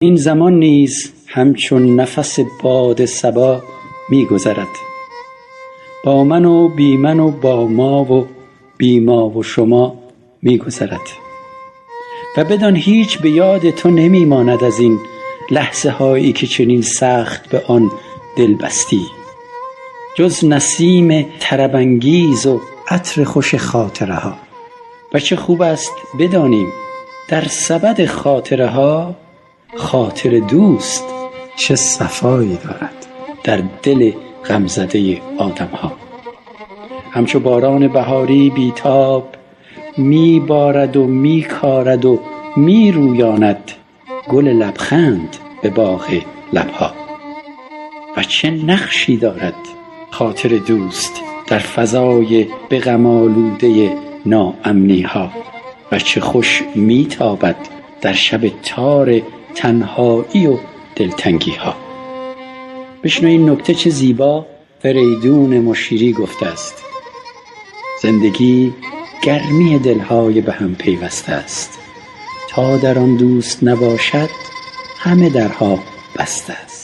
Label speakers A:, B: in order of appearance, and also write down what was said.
A: این زمان نیز همچون نفس باد صبا می گذرد، با من و بی من و با ما و بی ما و شما می گذرد و بدان هیچ به یاد تو نمی ماند از این لحظه هایی که چنین سخت به آن دل بستی، جز نسیم طرب انگیز و عطر خوش خاطره ها. و چه خوب است بدانیم در سبد خاطره ها خاطر دوست چه صفایی دارد در دل غمزده آدم ها. همچو باران بهاری بیتاب می بارد و می کارد و می رویاند گل لبخند به باغ لبها. و چه نقشی دارد خاطر دوست در فضای به غم آلوده ناامنی ها و چه خوش می تابد در شب تار تنهایی و دلتنگی ها. بشنو این نکته چه زیبا فریدون مشیری گفته است: زندگی گرمی دلهای به هم پیوسته است، تا در آن دوست نباشد همه درها بسته است.